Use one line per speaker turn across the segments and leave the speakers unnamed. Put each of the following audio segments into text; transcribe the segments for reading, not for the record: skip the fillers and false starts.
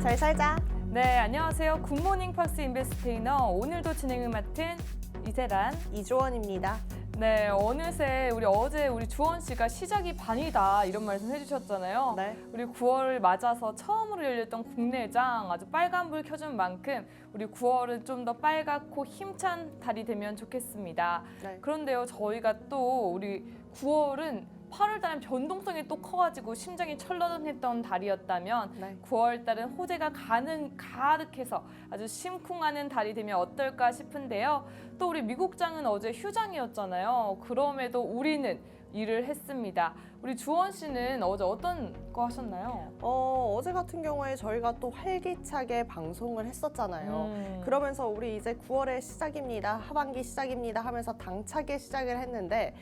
잘 살자.
네, 안녕하세요. 굿모닝 팍스 인베스트이너 오늘도 진행을 맡은 이세란
이주원입니다.
네, 어느새 어제 우리 주원 씨가 시작이 반이다 이런 말씀 해주셨잖아요.
네.
우리 9월을 맞아서 처음으로 열렸던 국내장 아주 빨간불 켜준 만큼 우리 9월은 좀 더 빨갛고 힘찬 달이 되면 좋겠습니다.
네.
그런데요, 저희가 또 우리 9월은 8월 달엔 변동성이 또 커가지고 심장이 철렁했던 달이었다면
네.
9월 달은 호재가 가득해서 아주 심쿵하는 달이 되면 어떨까 싶은데요. 또 우리 미국장은 어제 휴장이었잖아요. 그럼에도 우리는 일을 했습니다. 우리 주원 씨는 어제 어떤 거 하셨나요?
어제 같은 경우에 저희가 또 활기차게 방송을 했었잖아요. 그러면서 우리 이제 9월의 시작입니다. 하반기 시작입니다 하면서 당차게 시작을 했는데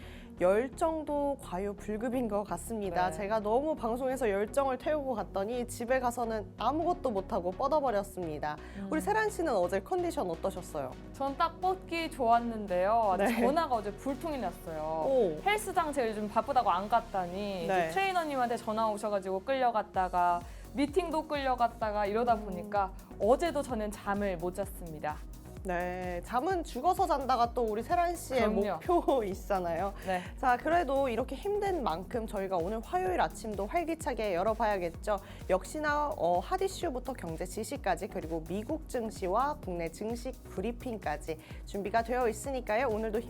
열정도 과유불급인 것 같습니다.
네.
제가 너무 방송에서 열정을 태우고 갔더니 집에 가서는 아무것도 못하고 뻗어버렸습니다. 우리 세란 씨는 어제 컨디션 어떠셨어요?
전 딱 뻗기 좋았는데요.
네.
전화가 어제 불통이 났어요.
오.
헬스장 제일 좀 바쁘다고 안 갔다니
네.
이제 트레이너님한테 전화 오셔가지고 끌려갔다가 미팅도 끌려갔다가 이러다 보니까 어제도 저는 잠을 못 잤습니다.
네, 잠은 죽어서 잔다가 또 우리 세란 씨의
그럼요.
목표이잖아요.
네.
자, 그래도 이렇게 힘든 만큼 저희가 오늘 화요일 아침도 활기차게 열어봐야겠죠. 역시나 핫 이슈부터 경제 지시까지 그리고 미국 증시와 국내 증시 브리핑까지 준비가 되어 있으니까요. 오늘도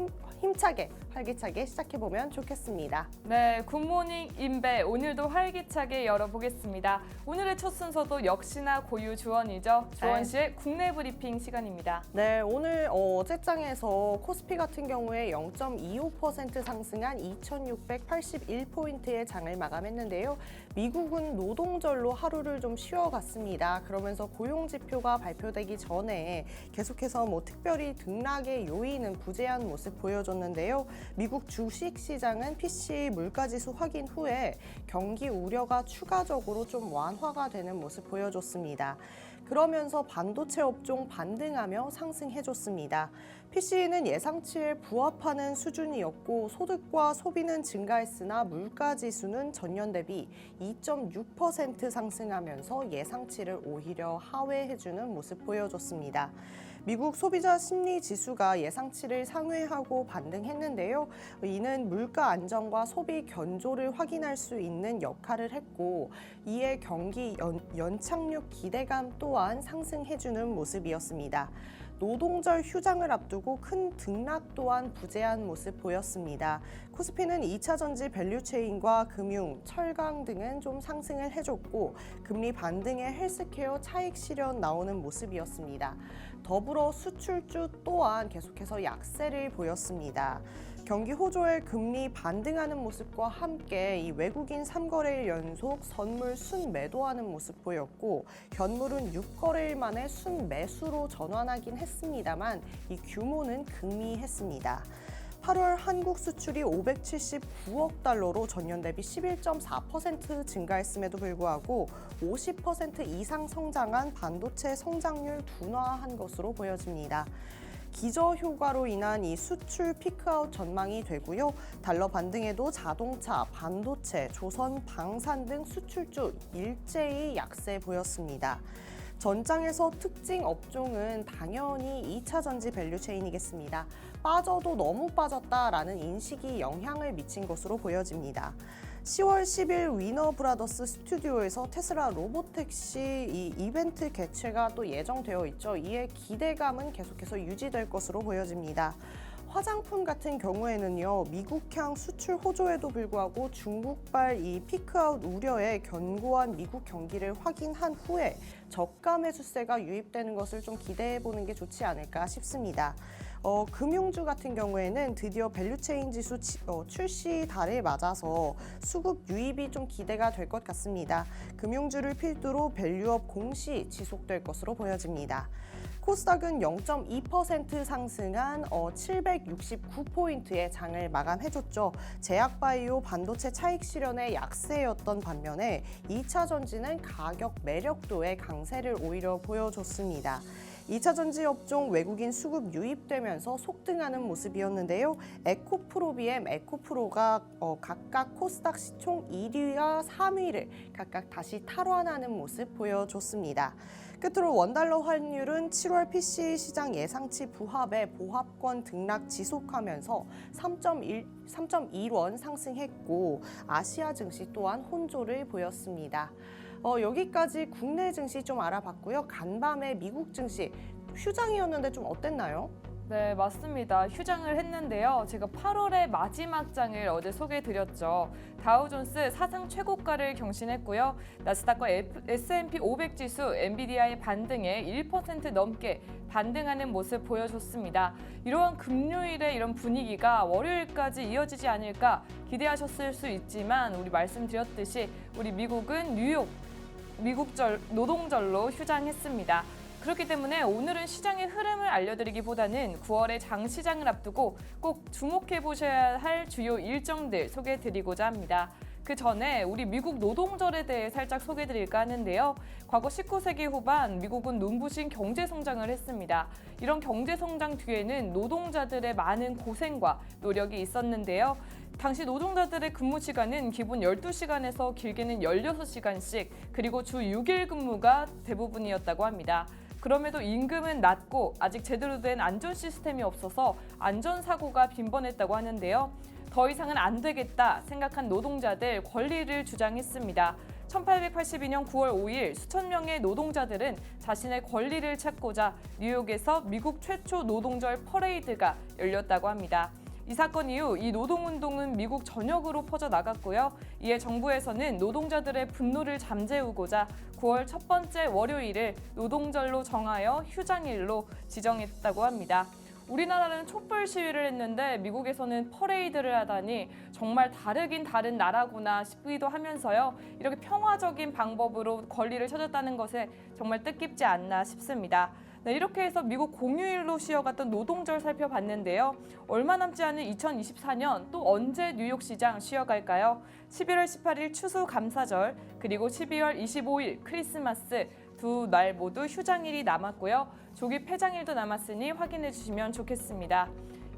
힘차게 활기차게 시작해보면 좋겠습니다.
네, 굿모닝 인베 오늘도 활기차게 열어보겠습니다. 오늘의 첫 순서도 역시나 고유 주원이죠. 주원
네.
씨의 국내 브리핑 시간입니다.
네, 오늘 어제장에서 코스피 같은 경우에 0.25% 상승한 2,681포인트의 장을 마감했는데요. 미국은 노동절로 하루를 좀 쉬어갔습니다. 그러면서 고용지표가 발표되기 전에 계속해서 특별히 등락의 요인은 부재한 모습 보여줬는데요. 미국 주식시장은 PCE 물가지수 확인 후에 경기 우려가 추가적으로 좀 완화가 되는 모습 보여줬습니다. 그러면서 반도체 업종 반등하며 상승해줬습니다. PCE는 예상치에 부합하는 수준이었고 소득과 소비는 증가했으나 물가지수는 전년 대비 2.6% 상승하면서 예상치를 오히려 하회해주는 모습 보여줬습니다. 미국 소비자 심리 지수가 예상치를 상회하고 반등했는데요. 이는 물가 안정과 소비 견조를 확인할 수 있는 역할을 했고 이에 경기 연착륙 기대감 또한 상승해주는 모습이었습니다. 노동절 휴장을 앞두고 큰 등락 또한 부재한 모습 보였습니다. 코스피는 2차 전지 밸류체인과 금융, 철강 등은 좀 상승을 해줬고 금리 반등의 헬스케어 차익 실현 나오는 모습이었습니다. 더불어 수출주 또한 계속해서 약세를 보였습니다. 경기 호조의 금리 반등하는 모습과 함께 이 외국인 3거래일 연속 선물 순매도하는 모습 보였고 현물은 6거래일 만에 순매수로 전환하긴 했습니다만 이 규모는 극미했습니다. 8월 한국 수출이 579억 달러로 전년 대비 11.4% 증가했음에도 불구하고 50% 이상 성장한 반도체 성장률 둔화한 것으로 보여집니다. 기저 효과로 인한 이 수출 피크아웃 전망이 되고요. 달러 반등에도 자동차, 반도체, 조선, 방산 등 수출주 일제히 약세 보였습니다. 전장에서 특징 업종은 당연히 2차 전지 밸류체인이겠습니다. 빠져도 너무 빠졌다라는 인식이 영향을 미친 것으로 보여집니다. 10월 10일 위너브라더스 스튜디오에서 테슬라 로보택시 이 이벤트 개최가 또 예정되어 있죠. 이에 기대감은 계속해서 유지될 것으로 보여집니다. 화장품 같은 경우에는요, 미국향 수출 호조에도 불구하고 중국발 이 피크아웃 우려에 견고한 미국 경기를 확인한 후에 저가 매수세가 유입되는 것을 좀 기대해보는 게 좋지 않을까 싶습니다. 금융주 같은 경우에는 드디어 밸류체인 지수 출시 달을 맞아서 수급 유입이 좀 기대가 될 것 같습니다. 금융주를 필두로 밸류업 공시 지속될 것으로 보여집니다. 코스닥은 0.2% 상승한 769포인트의 장을 마감해줬죠. 제약바이오 반도체 차익 실현의 약세였던 반면에 2차 전지는 가격 매력도의 강세를 오히려 보여줬습니다. 2차 전지 업종 외국인 수급 유입되면서 속등하는 모습이었는데요. 에코프로비엠, 에코프로가 각각 코스닥 시총 1위와 3위를 각각 다시 탈환하는 모습 보여줬습니다. 끝으로 원달러 환율은 7월 PC 시장 예상치 부합에 보합권 등락 지속하면서 3.1원 상승했고 아시아 증시 또한 혼조를 보였습니다. 여기까지 국내 증시 좀 알아봤고요. 간밤에 미국 증시 휴장이었는데 좀 어땠나요?
네, 맞습니다. 휴장을 했는데요. 제가 8월의 마지막 장을 어제 소개해드렸죠. 다우존스 사상 최고가를 경신했고요. 나스닥과 S&P 500 지수, 엔비디아의 반등에 1% 넘게 반등하는 모습 보여줬습니다. 이러한 금요일의 이런 분위기가 월요일까지 이어지지 않을까 기대하셨을 수 있지만 우리 말씀드렸듯이 우리 미국은 미국절 노동절로 휴장했습니다. 그렇기 때문에 오늘은 시장의 흐름을 알려드리기보다는 9월의 장시장을 앞두고 꼭 주목해 보셔야 할 주요 일정들 소개해드리고자 합니다. 그 전에 우리 미국 노동절에 대해 살짝 소개해드릴까 하는데요. 과거 19세기 후반 미국은 눈부신 경제 성장을 했습니다. 이런 경제 성장 뒤에는 노동자들의 많은 고생과 노력이 있었는데요. 당시 노동자들의 근무 시간은 기본 12시간에서 길게는 16시간씩 그리고 주 6일 근무가 대부분이었다고 합니다. 그럼에도 임금은 낮고 아직 제대로 된 안전 시스템이 없어서 안전사고가 빈번했다고 하는데요. 더 이상은 안 되겠다 생각한 노동자들 권리를 주장했습니다. 1882년 9월 5일 수천 명의 노동자들은 자신의 권리를 찾고자 뉴욕에서 미국 최초 노동절 퍼레이드가 열렸다고 합니다. 이 사건 이후 이 노동운동은 미국 전역으로 퍼져나갔고요. 이에 정부에서는 노동자들의 분노를 잠재우고자 9월 첫 번째 월요일을 노동절로 정하여 휴장일로 지정했다고 합니다. 우리나라는 촛불 시위를 했는데 미국에서는 퍼레이드를 하다니 정말 다르긴 다른 나라구나 싶기도 하면서요. 이렇게 평화적인 방법으로 권리를 찾았다는 것에 정말 뜻깊지 않나 싶습니다. 네, 이렇게 해서 미국 공휴일로 쉬어갔던 노동절 살펴봤는데요. 얼마 남지 않은 2024년 또 언제 뉴욕시장 쉬어갈까요? 11월 18일 추수감사절 그리고 12월 25일 크리스마스 두 날 모두 휴장일이 남았고요. 조기 폐장일도 남았으니 확인해 주시면 좋겠습니다.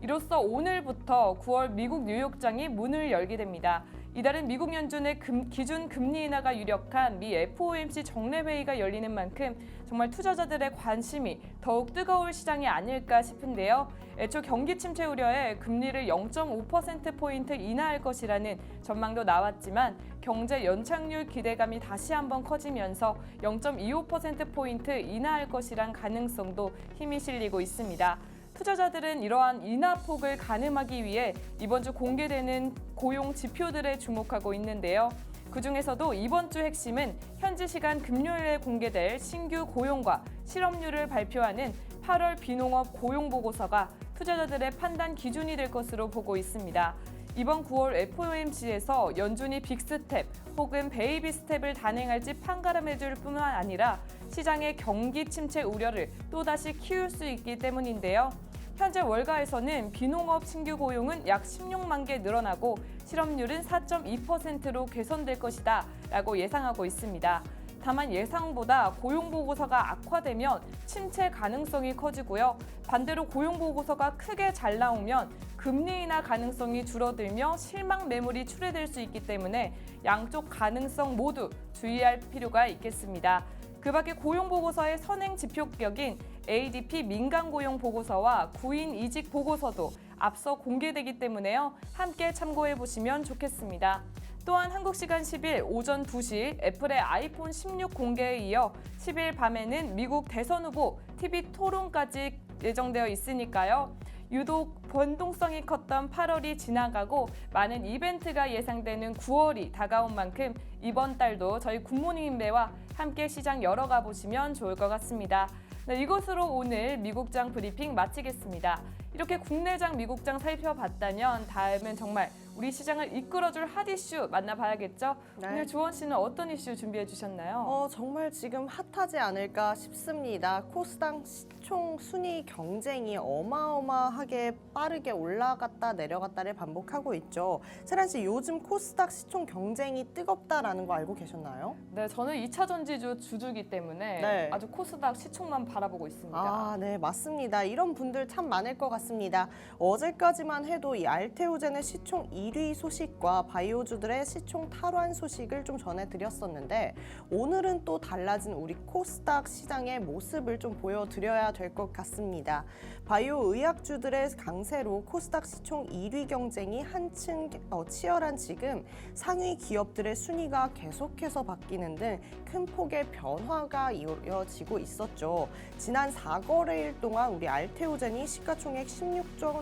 이로써 오늘부터 9월 미국 뉴욕장이 문을 열게 됩니다. 이달은 미국 연준의 기준 금리 인하가 유력한 미 FOMC 정례회의가 열리는 만큼 정말 투자자들의 관심이 더욱 뜨거울 시장이 아닐까 싶은데요. 애초 경기 침체 우려에 금리를 0.5%포인트 인하할 것이라는 전망도 나왔지만 경제 연착륙 기대감이 다시 한번 커지면서 0.25%포인트 인하할 것이란 가능성도 힘이 실리고 있습니다. 투자자들은 이러한 인하폭을 가늠하기 위해 이번 주 공개되는 고용 지표들에 주목하고 있는데요. 그중에서도 이번 주 핵심은 현지 시간 금요일에 공개될 신규 고용과 실업률을 발표하는 8월 비농업 고용 보고서가 투자자들의 판단 기준이 될 것으로 보고 있습니다. 이번 9월 FOMC에서 연준이 빅스텝 혹은 베이비 스텝을 단행할지 판가름해줄 뿐만 아니라 시장의 경기 침체 우려를 또다시 키울 수 있기 때문인데요. 현재 월가에서는 비농업 신규 고용은 약 16만 개 늘어나고 실업률은 4.2%로 개선될 것이다 라고 예상하고 있습니다. 다만 예상보다 고용보고서가 악화되면 침체 가능성이 커지고요. 반대로 고용보고서가 크게 잘 나오면 금리 인하 가능성이 줄어들며 실망 매물이 출회될 수 있기 때문에 양쪽 가능성 모두 주의할 필요가 있겠습니다. 그 밖에 고용보고서의 선행 지표격인 ADP 민간고용 보고서와 구인 이직 보고서도 앞서 공개되기 때문에요. 함께 참고해 보시면 좋겠습니다. 또한 한국 시간 10일 오전 2시 애플의 아이폰 16 공개에 이어 10일 밤에는 미국 대선 후보 TV 토론까지 예정되어 있으니까요. 유독 변동성이 컸던 8월이 지나가고 많은 이벤트가 예상되는 9월이 다가온 만큼 이번 달도 저희 굿모닝 인베와 함께 시장 열어가 보시면 좋을 것 같습니다. 네, 이것으로 오늘 미국장 브리핑 마치겠습니다. 이렇게 국내장, 미국장 살펴봤다면 다음은 정말 우리 시장을 이끌어줄 핫 이슈 만나봐야겠죠?
네.
오늘 주원 씨는 어떤 이슈 준비해 주셨나요?
정말 지금 핫하지 않을까 싶습니다. 코스닥 시총 순위 경쟁이 어마어마하게 빠르게 올라갔다 내려갔다를 반복하고 있죠. 세란 씨, 요즘 코스닥 시총 경쟁이 뜨겁다라는 거 알고 계셨나요?
네, 저는 2차 전지주 주주기 때문에
네.
아주 코스닥 시총만 바라보고 있습니다.
아, 네, 맞습니다. 이런 분들 참 많을 것 같습니다. 어제까지만 해도 이 알테오젠의 시총 1위 소식과 바이오주들의 시총 탈환 소식을 좀 전해드렸었는데 오늘은 또 달라진 우리 코스닥 시장의 모습을 좀 보여드려야 될 것 같습니다. 바이오 의약주들의 강세로 코스닥 시총 1위 경쟁이 한층 치열한 지금 상위 기업들의 순위가 계속해서 바뀌는 등 큰 폭의 변화가 이어지고 있었죠. 지난 4거래일 동안 우리 알테오젠이 시가총액 16조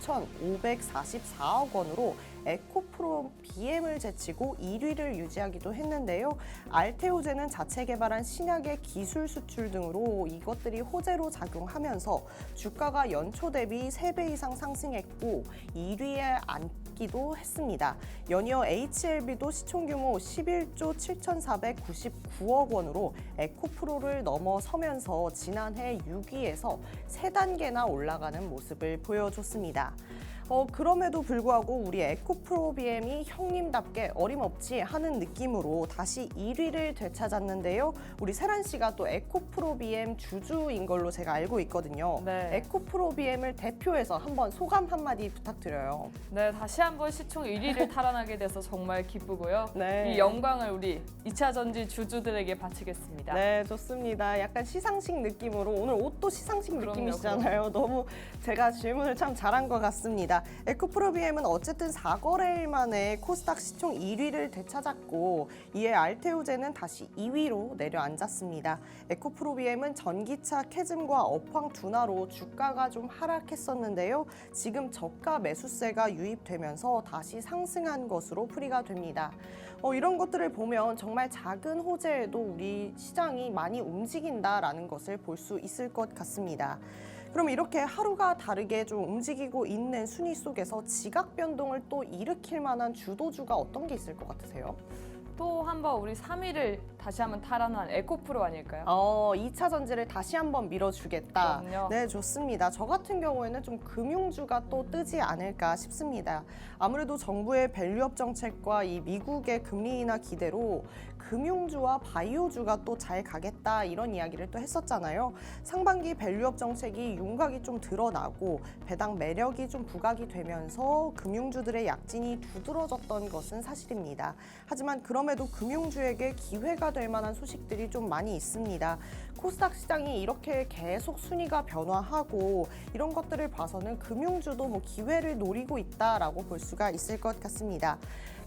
9,544억 원으로 에코프로 BM을 제치고 1위를 유지하기도 했는데요. 알테오젠은 자체 개발한 신약의 기술 수출 등으로 이것들이 호재로 작용하면서 주가가 연초 대비 3배 이상 상승했고 2위에 앉기도 했습니다. 연이어 HLB도 시총 규모 11조 7,499억 원으로 에코프로를 넘어서면서 지난해 6위에서 3단계나 올라가는 모습을 보여줬습니다. 그럼에도 불구하고 우리 에코프로비엠이 형님답게 어림없지 하는 느낌으로 다시 1위를 되찾았는데요. 우리 세란 씨가 또 에코프로비엠 주주인 걸로 제가 알고 있거든요.
네.
에코프로비엠을 대표해서 한번 소감 한마디 부탁드려요.
네, 다시 한번 시총 1위를 탈환하게 돼서 정말 기쁘고요.
네.
이 영광을 우리 2차 전지 주주들에게 바치겠습니다.
네, 좋습니다. 약간 시상식 느낌으로 오늘 옷도 시상식
그럼요,
느낌이시잖아요. 너무 제가 질문을 참 잘한 것 같습니다. 에코프로비엠은 어쨌든 4거래일 만에 코스닥 시총 1위를 되찾았고 이에 알테오젠은 다시 2위로 내려앉았습니다. 에코프로비엠은 전기차 캐즘과 업황 둔화로 주가가 좀 하락했었는데요. 지금 저가 매수세가 유입되면서 다시 상승한 것으로 풀이가 됩니다. 이런 것들을 보면 정말 작은 호재에도 우리 시장이 많이 움직인다라는 것을 볼 수 있을 것 같습니다. 그럼 이렇게 하루가 다르게 좀 움직이고 있는 순위 속에서 지각 변동을 또 일으킬 만한 주도주가 어떤 게 있을 것 같으세요?
또 한번 우리 3위를 다시 한번 탈환한 에코프로 아닐까요?
2차 전지를 다시 한번 밀어주겠다.
그럼요.
네, 좋습니다. 저 같은 경우에는 좀 금융주가 또 뜨지 않을까 싶습니다. 아무래도 정부의 밸류업 정책과 이 미국의 금리 인하 기대로 금융주와 바이오주가 또 잘 가겠다 이런 이야기를 또 했었잖아요. 상반기 밸류업 정책이 윤곽이 좀 드러나고 배당 매력이 좀 부각이 되면서 금융주들의 약진이 두드러졌던 것은 사실입니다. 하지만 그럼에도 금융주에게 기회가 될 만한 소식들이 좀 많이 있습니다. 코스닥 시장이 이렇게 계속 순위가 변화하고 이런 것들을 봐서는 금융주도 뭐 기회를 노리고 있다라고 볼 수가 있을 것 같습니다.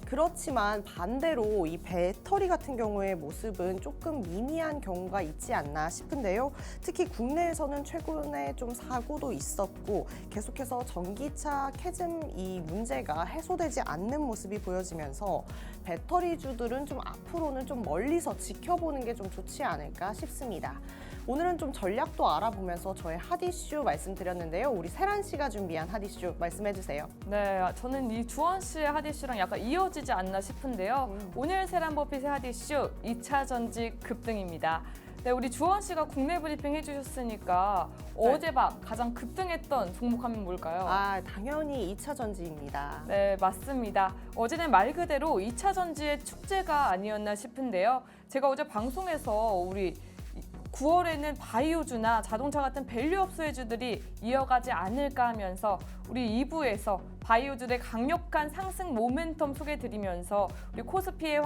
그렇지만 반대로 이 배터리 같은 경우의 모습은 조금 미미한 경우가 있지 않나 싶은데요. 특히 국내에서는 최근에 좀 사고도 있었고 계속해서 전기차 캐즘 이 문제가 해소되지 않는 모습이 보여지면서 배터리주들은 좀 앞으로는 좀 멀리서 지켜보는 게 좀 좋지 않을까 싶습니다. 오늘은 좀 전략도 알아보면서 저의 핫 이슈 말씀드렸는데요. 우리 세란 씨가 준비한 핫 이슈 말씀해 주세요.
네, 저는 이 주원 씨의 핫 이슈랑 약간 이어지지 않나 싶은데요. 오늘 세란 버핏의 핫 이슈 2차 전지 급등입니다. 네, 우리 주원 씨가 국내 브리핑 해주셨으니까 어젯밤 가장 급등했던 종목하면 뭘까요?
당연히 2차 전지입니다.
네, 맞습니다. 어제는 말 그대로 2차 전지의 축제가 아니었나 싶은데요. 제가 어제 방송에서 우리 9월에는 바이오주나 자동차 같은 밸류업 수혜주들이 이어가지 않을까 하면서 우리 2부에서 바이오주들의 강력한 상승 모멘텀 소개드리면서 우리 코스피의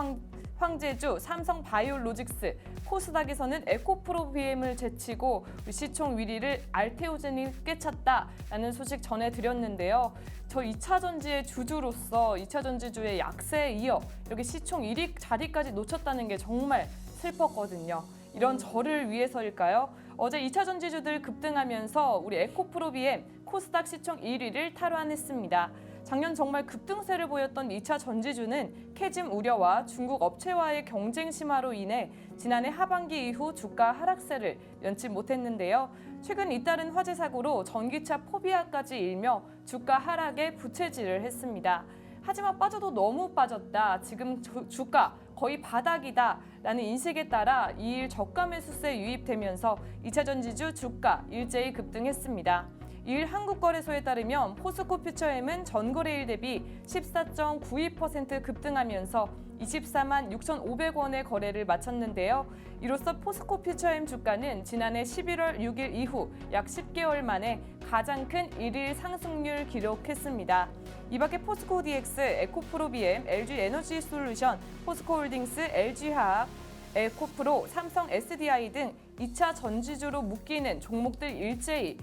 황제주 삼성바이오로직스, 코스닥에서는 에코프로비엠을 제치고 우리 시총 1위를 알테오젠이 꿰찼다라는 소식 전해드렸는데요. 저 2차 전지의 주주로서 2차 전지주의 약세에 이어 이렇게 시총 1위 자리까지 놓쳤다는 게 정말 슬펐거든요. 이런 저를 위해서일까요? 어제 2차 전지주들 급등하면서 우리 에코프로비엠 코스닥 시총 1위를 탈환했습니다. 작년 정말 급등세를 보였던 2차 전지주는 캐즘 우려와 중국 업체와의 경쟁 심화로 인해 지난해 하반기 이후 주가 하락세를 면치 못했는데요. 최근 잇따른 화재 사고로 전기차 포비아까지 일며 주가 하락에 부채질을 했습니다. 하지만 빠져도 너무 빠졌다. 지금 주가 거의 바닥이다. 라는 인식에 따라 2일 저가 매수세 유입되면서 2차 전지주 주가 일제히 급등했습니다. 2일 한국거래소에 따르면 포스코 퓨처엠은 전거래일 대비 14.92% 급등하면서 24만 6,500원의 거래를 마쳤는데요. 이로써 포스코 퓨처엠 주가는 지난해 11월 6일 이후 약 10개월 만에 가장 큰 1일 상승률 기록했습니다. 이 밖에 포스코 DX, 에코프로 BM, LG 에너지 솔루션, 포스코홀딩스, LG화학, 에코프로, 삼성 SDI 등 2차 전지주로 묶이는 종목들 일제히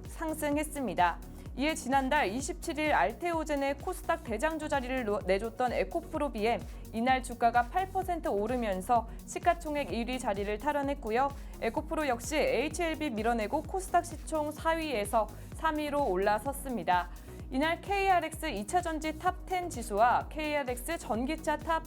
상승했습니다. 이에 지난달 27일 알테오젠의 코스닥 대장주 자리를 내줬던 에코프로 BM, 이날 주가가 8% 오르면서 시가총액 1위 자리를 탈환했고요. 에코프로 역시 HLB 밀어내고 코스닥 시총 4위에서 3위로 올라섰습니다. 이날 KRX 2차 전지 탑 10 지수와 KRX 전기차 탑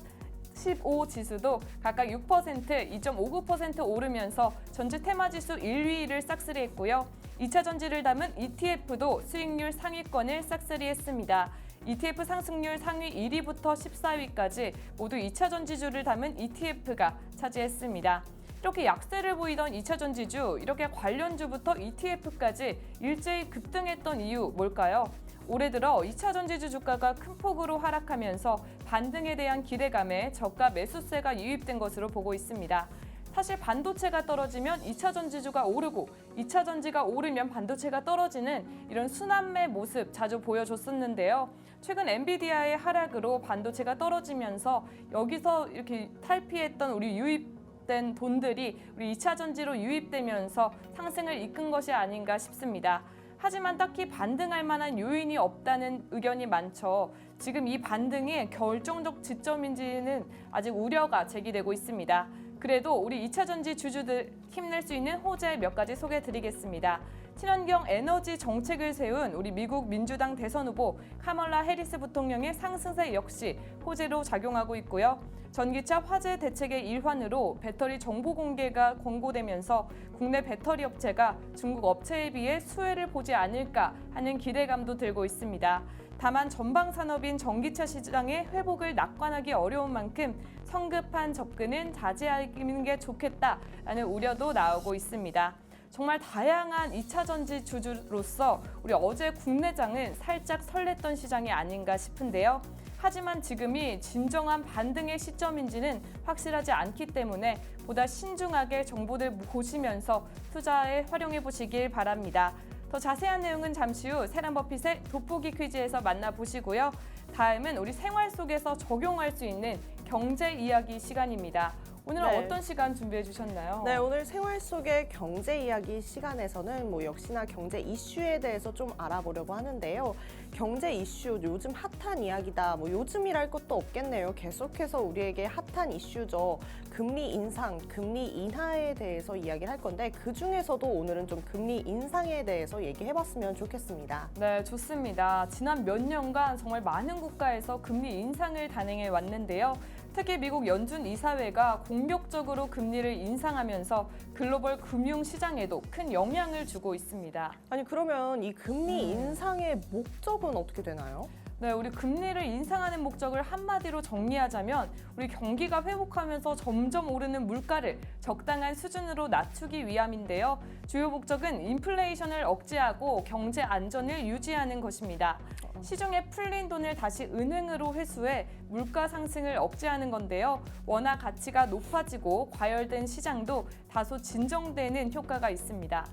15 지수도 각각 6%, 2.59% 오르면서 전지 테마지수 1위를 싹쓸이했고요. 2차 전지를 담은 ETF도 수익률 상위권을 싹쓸이했습니다. ETF 상승률 상위 1위부터 14위까지 모두 2차 전지주를 담은 ETF가 차지했습니다. 이렇게 약세를 보이던 2차 전지주, 이렇게 관련주부터 ETF까지 일제히 급등했던 이유 뭘까요? 올해 들어 2차 전지주 주가가 큰 폭으로 하락하면서 반등에 대한 기대감에 저가 매수세가 유입된 것으로 보고 있습니다. 사실 반도체가 떨어지면 2차 전지주가 오르고 2차 전지가 오르면 반도체가 떨어지는 이런 순환매 모습 자주 보여줬었는데요. 최근 엔비디아의 하락으로 반도체가 떨어지면서 여기서 이렇게 탈피했던 우리 유입된 돈들이 우리 2차 전지로 유입되면서 상승을 이끈 것이 아닌가 싶습니다. 하지만 딱히 반등할 만한 요인이 없다는 의견이 많죠. 지금 이 반등이 결정적 지점인지는 아직 우려가 제기되고 있습니다. 그래도 우리 2차 전지 주주들 힘낼 수 있는 호재 몇 가지 소개해드리겠습니다. 친환경 에너지 정책을 세운 우리 미국 민주당 대선 후보 카멀라 해리스 부통령의 상승세 역시 호재로 작용하고 있고요. 전기차 화재 대책의 일환으로 배터리 정보 공개가 권고되면서 국내 배터리 업체가 중국 업체에 비해 수혜를 보지 않을까 하는 기대감도 들고 있습니다. 다만 전방 산업인 전기차 시장의 회복을 낙관하기 어려운 만큼 성급한 접근은 자제하는 게 좋겠다라는 우려도 나오고 있습니다. 정말 다양한 2차 전지 주주로서 우리 어제 국내장은 살짝 설렜던 시장이 아닌가 싶은데요. 하지만 지금이 진정한 반등의 시점인지는 확실하지 않기 때문에 보다 신중하게 정보들 보시면서 투자에 활용해 보시길 바랍니다. 더 자세한 내용은 잠시 후 세란버핏의 돋보기 퀴즈에서 만나보시고요. 다음은 우리 생활 속에서 적용할 수 있는 경제 이야기 시간입니다. 오늘은
네.
어떤 시간 준비해 주셨나요?
네, 오늘 생활 속의 경제 이야기 시간에서는 역시나 경제 이슈에 대해서 좀 알아보려고 하는데요. 경제 이슈, 요즘 핫한 이야기다. 요즘이랄 것도 없겠네요. 계속해서 우리에게 핫한 이슈죠. 금리 인상, 금리 인하에 대해서 이야기를 할 건데 그중에서도 오늘은 좀 금리 인상에 대해서 얘기해봤으면 좋겠습니다.
네, 좋습니다. 지난 몇 년간 정말 많은 국가에서 금리 인상을 단행해 왔는데요. 특히 미국 연준 이사회가 공격적으로 금리를 인상하면서 글로벌 금융 시장에도 큰 영향을 주고 있습니다.
아니 그러면 이 금리 인상의 목적은 어떻게 되나요?
네, 우리 금리를 인상하는 목적을 한마디로 정리하자면 우리 경기가 회복하면서 점점 오르는 물가를 적당한 수준으로 낮추기 위함인데요. 주요 목적은 인플레이션을 억제하고 경제 안전을 유지하는 것입니다. 시중에 풀린 돈을 다시 은행으로 회수해 물가 상승을 억제하는 건데요. 원화 가치가 높아지고 과열된 시장도 다소 진정되는 효과가 있습니다.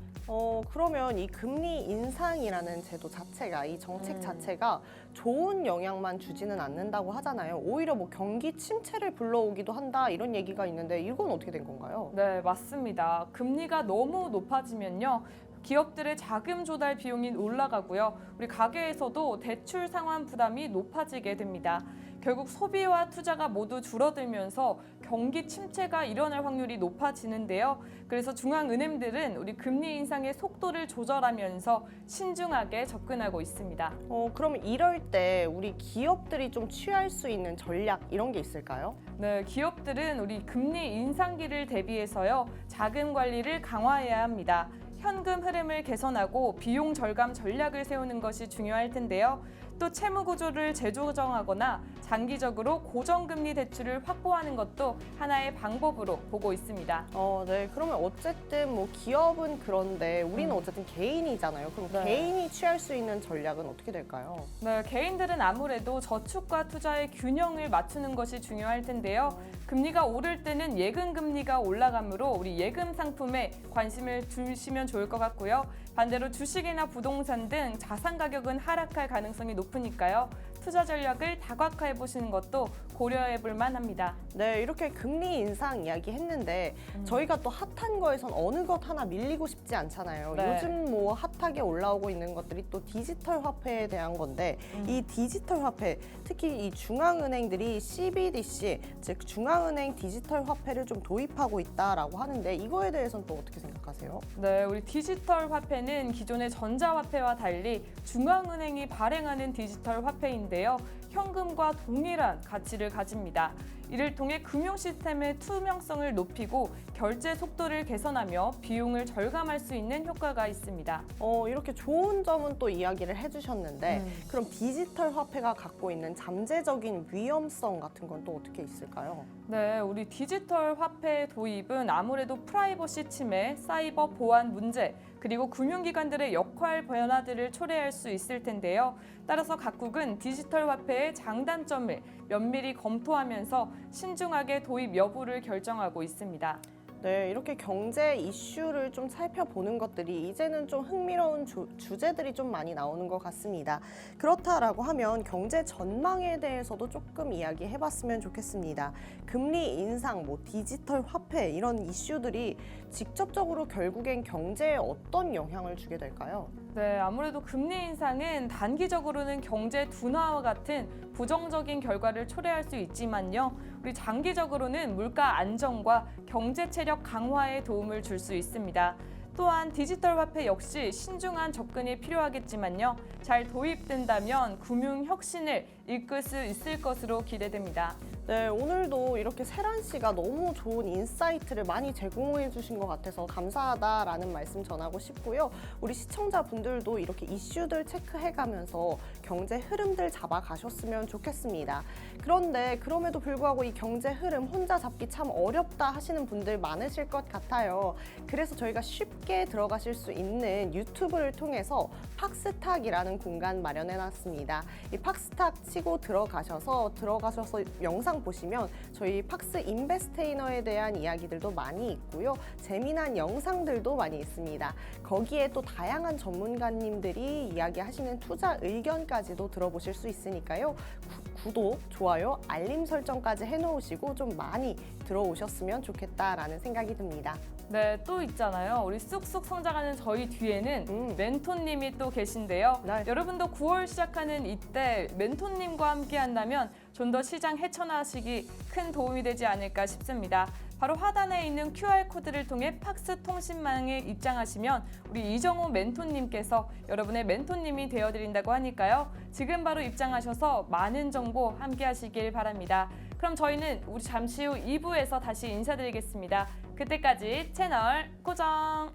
그러면 이 금리 인상이라는 제도 자체가, 이 정책 자체가 좋은 영향만 주지는 않는다고 하잖아요. 오히려 경기 침체를 불러오기도 한다 이런 얘기가 있는데 이건 어떻게 된 건가요?
네, 맞습니다. 금리가 너무 높아지면요. 기업들의 자금 조달 비용이 올라가고요. 우리 가계에서도 대출 상환 부담이 높아지게 됩니다. 결국 소비와 투자가 모두 줄어들면서 경기 침체가 일어날 확률이 높아지는데요. 그래서 중앙은행들은 우리 금리 인상의 속도를 조절하면서 신중하게 접근하고 있습니다.
그럼 이럴 때 우리 기업들이 좀 취할 수 있는 전략 이런 게 있을까요?
네, 기업들은 우리 금리 인상기를 대비해서요. 자금 관리를 강화해야 합니다. 현금 흐름을 개선하고 비용 절감 전략을 세우는 것이 중요할 텐데요. 또 채무 구조를 재조정하거나 장기적으로 고정금리 대출을 확보하는 것도 하나의 방법으로 보고 있습니다.
네. 그러면 어쨌든 뭐 기업은 그런데 우리는 어쨌든 개인이잖아요. 그럼
네.
개인이 취할 수 있는 전략은 어떻게 될까요?
네, 개인들은 아무래도 저축과 투자의 균형을 맞추는 것이 중요할 텐데요. 금리가 오를 때는 예금 금리가 올라가므로 우리 예금 상품에 관심을 두시면 좋을 것 같고요. 반대로 주식이나 부동산 등 자산 가격은 하락할 가능성이 높으니까요. 투자 전략을 다각화해 보시는 것도 고려해 볼 만합니다.
네, 이렇게 금리 인상 이야기 했는데 저희가 또 핫한 거에선 어느 것 하나 밀리고 싶지 않잖아요.
네.
요즘 뭐 핫하게 올라오고 있는 것들이 또 디지털 화폐에 대한 건데 이 디지털 화폐, 특히 이 중앙은행들이 CBDC, 즉 중앙은행 디지털 화폐를 좀 도입하고 있다라고 하는데 이거에 대해서는 또 어떻게 생각하세요?
네, 우리 디지털 화폐는 기존의 전자화폐와 달리 중앙은행이 발행하는 디지털 화폐인데요. 현금과 동일한 가치를 가집니다. 이를 통해 금융 시스템의 투명성을 높이고 결제 속도를 개선하며 비용을 절감할 수 있는 효과가 있습니다.
이렇게 좋은 점은 또 이야기를 해주셨는데 그럼 디지털 화폐가 갖고 있는 잠재적인 위험성 같은 건 또 어떻게 있을까요?
네, 우리 디지털 화폐 도입은 아무래도 프라이버시 침해, 사이버 보안 문제, 그리고 금융기관들의 역할 변화들을 초래할 수 있을 텐데요. 따라서 각국은 디지털 화폐의 장단점을 면밀히 검토하면서 신중하게 도입 여부를 결정하고 있습니다.
네, 이렇게 경제 이슈를 좀 살펴보는 것들이 이제는 좀 흥미로운 주제들이 좀 많이 나오는 것 같습니다. 그렇다라고 하면 경제 전망에 대해서도 조금 이야기해봤으면 좋겠습니다. 금리 인상, 뭐 디지털 화폐 이런 이슈들이 직접적으로 결국엔 경제에 어떤 영향을 주게 될까요?
네, 아무래도 금리 인상은 단기적으로는 경제 둔화와 같은 부정적인 결과를 초래할 수 있지만요. 우리 장기적으로는 물가 안정과 경제 체력 강화에 도움을 줄 수 있습니다. 또한 디지털 화폐 역시 신중한 접근이 필요하겠지만요. 잘 도입된다면 금융 혁신을 이끌 수 있을 것으로 기대됩니다.
네, 오늘도 이렇게 세란 씨가 너무 좋은 인사이트를 많이 제공해 주신 것 같아서 감사하다라는 말씀 전하고 싶고요. 우리 시청자분들도 이렇게 이슈들 체크해가면서 경제 흐름들 잡아가셨으면 좋겠습니다. 그런데 그럼에도 불구하고 이 경제 흐름 혼자 잡기 참 어렵다 하시는 분들 많으실 것 같아요. 그래서 저희가 쉽게 들어가실 수 있는 유튜브를 통해서 팍스탁이라는 공간 마련해놨습니다. 이 팍스탁 치고 들어가셔서 영상 보시면 저희 팍스 인베스테이너에 대한 이야기들도 많이 있고요. 재미난 영상들도 많이 있습니다. 거기에 또 다양한 전문가님들이 이야기하시는 투자 의견까지도 들어보실 수 있으니까요. 구독, 좋아요, 알림 설정까지 해놓으시고 좀 많이 들어오셨으면 좋겠다라는 생각이 듭니다.
네, 또 있잖아요. 우리 쑥쑥 성장하는 저희 뒤에는 멘토님이 또 계신데요.
네.
여러분도 9월 시작하는 이때 멘토님과 함께 한다면 좀 더 시장 헤쳐나가시기 큰 도움이 되지 않을까 싶습니다. 바로 하단에 있는 QR코드를 통해 팍스 통신망에 입장하시면 우리 이정호 멘토님께서 여러분의 멘토님이 되어드린다고 하니까요. 지금 바로 입장하셔서 많은 정보 함께 하시길 바랍니다. 그럼 저희는 우리 잠시 후 2부에서 다시 인사드리겠습니다. 그때까지 채널 고정!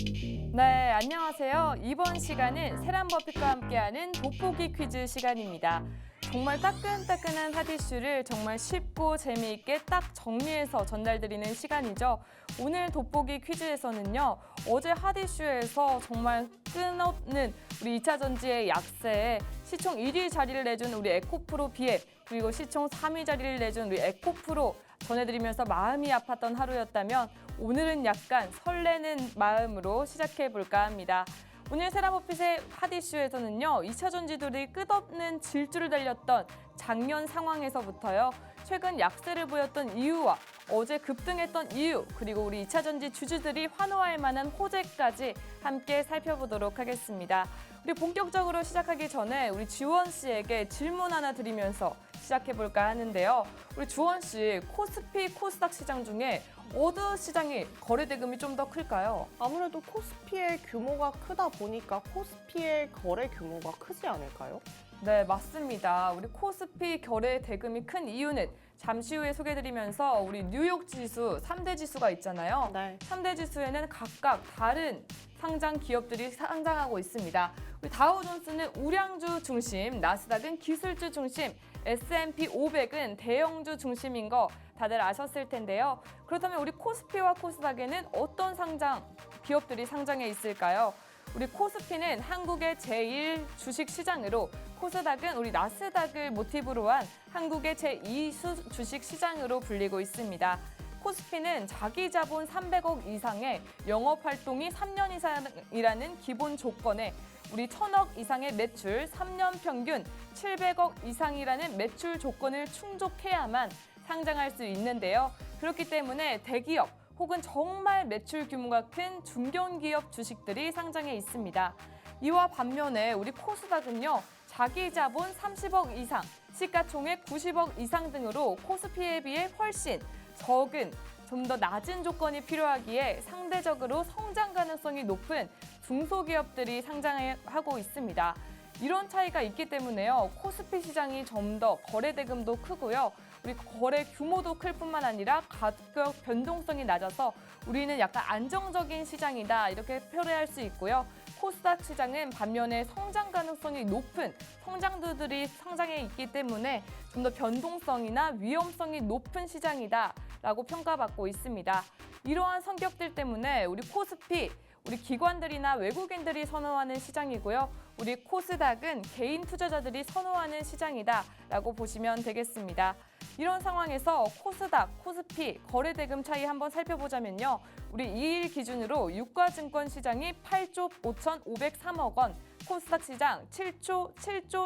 네, 안녕하세요. 이번 시간은 세란버핏과 함께하는 돋보기 퀴즈 시간입니다. 정말 따끈따끈한 핫이슈를 정말 쉽고 재미있게 딱 정리해서 전달드리는 시간이죠. 오늘 돋보기 퀴즈에서는요. 어제 핫이슈에서 정말 끝없는 우리 2차 전지의 약세에 시총 1위 자리를 내준 우리 에코프로 비앱, 그리고 시총 3위 자리를 내준 우리 에코프로 전해드리면서 마음이 아팠던 하루였다면 오늘은 약간 설레는 마음으로 시작해볼까 합니다. 오늘 세란버핏의 핫이슈에서는요. 2차 전지들이 끝없는 질주를 달렸던 작년 상황에서부터요. 최근 약세를 보였던 이유와 어제 급등했던 이유, 그리고 우리 2차 전지 주주들이 환호할 만한 호재까지 함께 살펴보도록 하겠습니다. 우리 본격적으로 시작하기 전에 우리 지원 씨에게 질문 하나 드리면서 시작해볼까 하는데요. 우리 주원 씨, 코스피, 코스닥 시장 중에 어느 시장이 거래 대금이 좀 더 클까요?
아무래도 코스피의 규모가 크다 보니까 코스피의 거래 규모가 크지 않을까요?
네, 맞습니다. 우리 코스피 거래 대금이 큰 이유는 잠시 후에 소개드리면서 우리 뉴욕 지수 3대 지수가 있잖아요.
네.
3대 지수에는 각각 다른 상장 기업들이 상장하고 있습니다. 우리 다우존스는 우량주 중심, 나스닥은 기술주 중심, S&P 500은 대형주 중심인 거 다들 아셨을 텐데요. 그렇다면 우리 코스피와 코스닥에는 어떤 상장 기업들이 상장해 있을까요? 우리 코스피는 한국의 제1 주식 시장으로, 코스닥은 우리 나스닥을 모티브로 한 한국의 제2 주식 시장으로 불리고 있습니다. 코스피는 자기 자본 300억 이상의 영업 활동이 3년 이상이라는 기본 조건에 우리 1,000억 이상의 매출, 3년 평균 700억 이상이라는 매출 조건을 충족해야만 상장할 수 있는데요. 그렇기 때문에 대기업 혹은 정말 매출 규모가 큰 중견기업 주식들이 상장해 있습니다. 이와 반면에 우리 코스닥은요. 자기 자본 30억 이상, 시가총액 90억 이상 등으로 코스피에 비해 훨씬 적은, 좀 더 낮은 조건이 필요하기에 상대적으로 성장 가능성이 높은 중소기업들이 상장하고 있습니다. 이런 차이가 있기 때문에요. 코스피 시장이 좀 더 거래 대금도 크고요. 우리 거래 규모도 클 뿐만 아니라 가격 변동성이 낮아서 우리는 약간 안정적인 시장이다, 이렇게 표현할 수 있고요. 코스닥 시장은 반면에 성장 가능성이 높은 성장주들이 상장해 있기 때문에 좀 더 변동성이나 위험성이 높은 시장이다라고 평가받고 있습니다. 이러한 성격들 때문에 우리 코스피, 우리 기관들이나 외국인들이 선호하는 시장이고요. 우리 코스닥은 개인 투자자들이 선호하는 시장이다라고 보시면 되겠습니다. 이런 상황에서 코스닥, 코스피 거래 대금 차이 한번 살펴보자면요. 우리 2일 기준으로 유가증권 시장이 8조 5,503억 원, 코스닥 시장 7조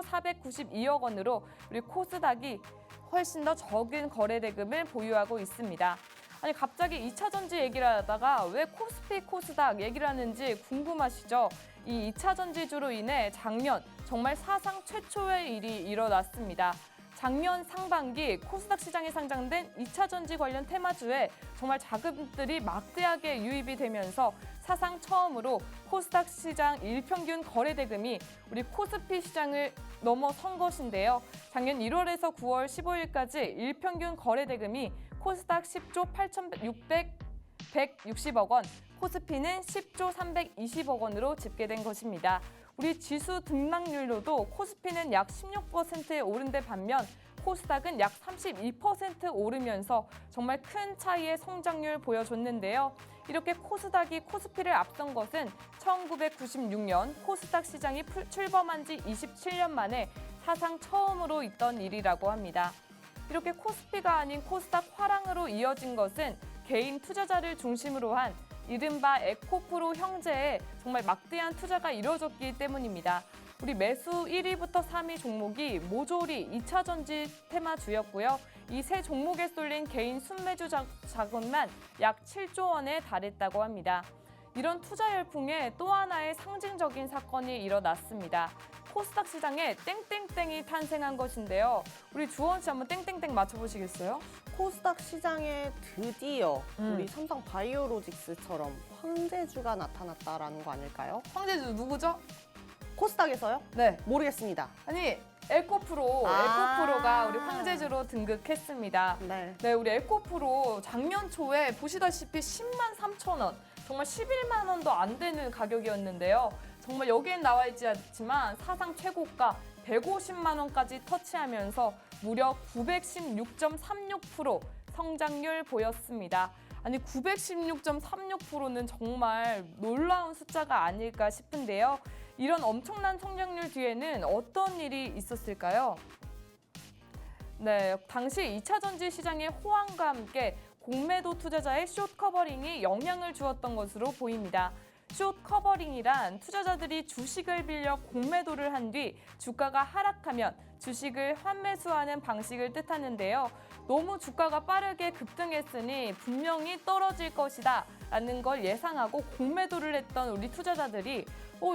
492억 원으로 우리 코스닥이 훨씬 더 적은 거래 대금을 보유하고 있습니다. 아니, 갑자기 2차 전지 얘기를 하다가 왜 코스피, 코스닥 얘기를 하는지 궁금하시죠? 이 2차 전지주로 인해 작년 정말 사상 최초의 일이 일어났습니다. 작년 상반기 코스닥 시장에 상장된 2차 전지 관련 테마주에 정말 자금들이 막대하게 유입이 되면서 사상 처음으로 코스닥 시장 일평균 거래 대금이 우리 코스피 시장을 넘어선 것인데요. 작년 1월에서 9월 15일까지 일평균 거래 대금이 코스닥 10조 8,160억 원, 코스피는 10조 320억 원으로 집계된 것입니다. 우리 지수 등락률로도 코스피는 약 16%에 오른 데 반면 코스닥은 약 32% 오르면서 정말 큰 차이의 성장률 보여줬는데요. 이렇게 코스닥이 코스피를 앞선 것은 1996년 코스닥 시장이 출범한 지 27년 만에 사상 처음으로 있던 일이라고 합니다. 이렇게 코스피가 아닌 코스닥 화랑으로 이어진 것은 개인 투자자를 중심으로 한 이른바 에코프로 형제에 정말 막대한 투자가 이루어졌기 때문입니다. 우리 매수 1위부터 3위 종목이 모조리 2차 전지 테마주였고요. 이 세 종목에 쏠린 개인 순매주 자금만 약 7조 원에 달했다고 합니다. 이런 투자 열풍에 또 하나의 상징적인 사건이 일어났습니다. 코스닥 시장에 땡땡땡이 탄생한 것인데요. 우리 주원 씨 한번 땡땡땡 맞춰보시겠어요?
코스닥 시장에 드디어 우리 삼성 바이오로직스처럼 황제주가 나타났다라는 거 아닐까요?
황제주 누구죠?
코스닥에서요?
네.
모르겠습니다.
아니, 에코프로가 우리 황제주로 등극했습니다.
네.
네, 우리 에코프로 작년 초에 보시다시피 10만 3천 원, 정말 11만 원도 안 되는 가격이었는데요. 정말 여기엔 나와 있지 않지만 사상 최고가 150만 원까지 터치하면서 무려 916.36% 성장률 보였습니다. 아니 916.36%는 정말 놀라운 숫자가 아닐까 싶은데요. 이런 엄청난 성장률 뒤에는 어떤 일이 있었을까요? 네, 당시 2차 전지 시장의 호황과 함께 공매도 투자자의 숏 커버링이 영향을 주었던 것으로 보입니다. 숏 커버링이란 투자자들이 주식을 빌려 공매도를 한 뒤 주가가 하락하면 주식을 환매수하는 방식을 뜻하는데요. 너무 주가가 빠르게 급등했으니 분명히 떨어질 것이다 라는 걸 예상하고 공매도를 했던 우리 투자자들이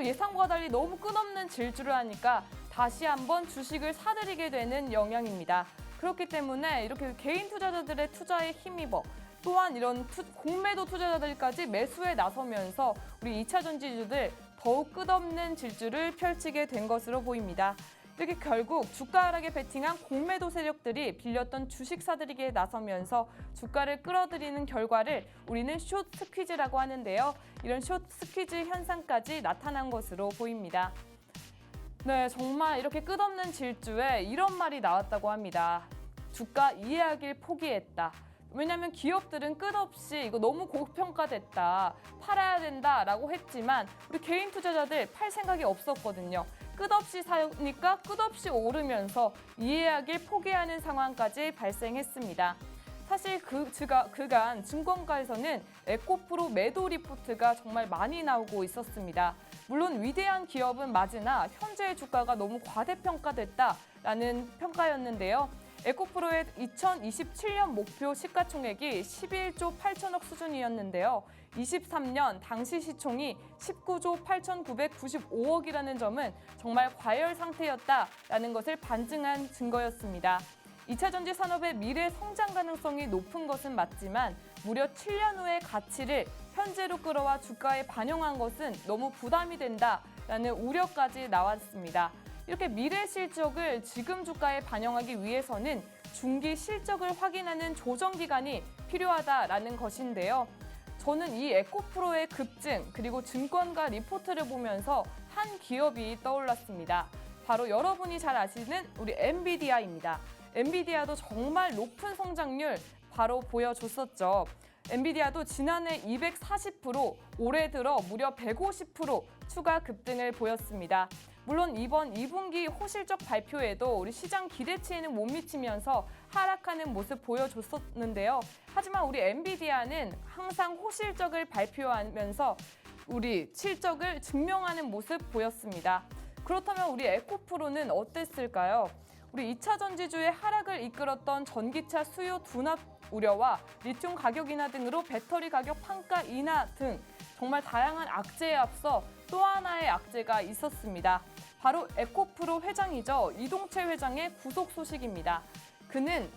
예상과 달리 너무 끝없는 질주를 하니까 다시 한번 주식을 사들이게 되는 영향입니다. 그렇기 때문에 이렇게 개인 투자자들의 투자에 힘입어 또한 이런 공매도 투자자들까지 매수에 나서면서 우리 2차 전지주들 더욱 끝없는 질주를 펼치게 된 것으로 보입니다. 이렇게 결국 주가 하락에 베팅한 공매도 세력들이 빌렸던 주식 사들이기에 나서면서 주가를 끌어들이는 결과를 우리는 숏 스퀴즈라고 하는데요. 이런 숏 스퀴즈 현상까지 나타난 것으로 보입니다. 네, 정말 이렇게 끝없는 질주에 이런 말이 나왔다고 합니다. 주가 이해하길 포기했다. 왜냐하면 기업들은 끝없이 이거 너무 고평가됐다, 팔아야 된다라고 했지만 우리 개인 투자자들 팔 생각이 없었거든요. 끝없이 사니까 끝없이 오르면서 이해하길 포기하는 상황까지 발생했습니다. 사실 그간 증권가에서는 에코프로 매도 리포트가 정말 많이 나오고 있었습니다. 물론 위대한 기업은 맞으나 현재의 주가가 너무 과대평가됐다라는 평가였는데요. 에코프로의 2027년 목표 시가총액이 11조 8천억 수준이었는데요. 23년 당시 시총이 19조 8,995억이라는 점은 정말 과열 상태였다라는 것을 반증한 증거였습니다. 2차 전지 산업의 미래 성장 가능성이 높은 것은 맞지만 무려 7년 후의 가치를 현재로 끌어와 주가에 반영한 것은 너무 부담이 된다라는 우려까지 나왔습니다. 이렇게 미래 실적을 지금 주가에 반영하기 위해서는 중기 실적을 확인하는 조정 기간이 필요하다라는 것인데요. 저는 이 에코프로의 급증 그리고 증권가 리포트를 보면서 한 기업이 떠올랐습니다. 바로 여러분이 잘 아시는 우리 엔비디아입니다. 엔비디아도 정말 높은 성장률 바로 보여줬었죠. 엔비디아도 지난해 240%, 올해 들어 무려 150% 추가 급등을 보였습니다. 물론 이번 2분기 호실적 발표에도 우리 시장 기대치에는 못 미치면서 하락하는 모습 보여줬었는데요. 하지만 우리 엔비디아는 항상 호실적을 발표하면서 우리 실적을 증명하는 모습 보였습니다. 그렇다면 우리 에코프로는 어땠을까요? 우리 2차 전지주의 하락을 이끌었던 전기차 수요 둔화 우려와 리튬 가격 인하 등으로 배터리 가격 판가 인하 등 정말 다양한 악재에 앞서 또 하나의 악재가 있었습니다. 바로 에코프로 회장이죠. 이동채 회장의 구속 소식입니다. 그는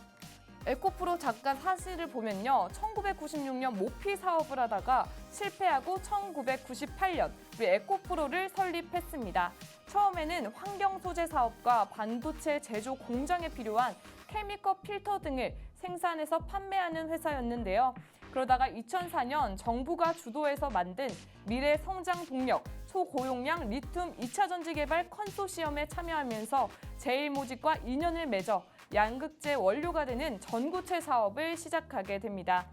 에코프로 잠깐 사실을 보면요. 1996년 모피 사업을 하다가 실패하고 1998년 우리 에코프로를 설립했습니다. 처음에는 환경 소재 사업과 반도체 제조 공장에 필요한 케미컬 필터 등을 생산해서 판매하는 회사였는데요. 그러다가 2004년 정부가 주도해서 만든 미래 성장 동력 초고용량 리튬 2차 전지 개발 컨소시엄에 참여하면서 제일모직과 인연을 맺어 양극재 원료가 되는 전구체 사업을 시작하게 됩니다.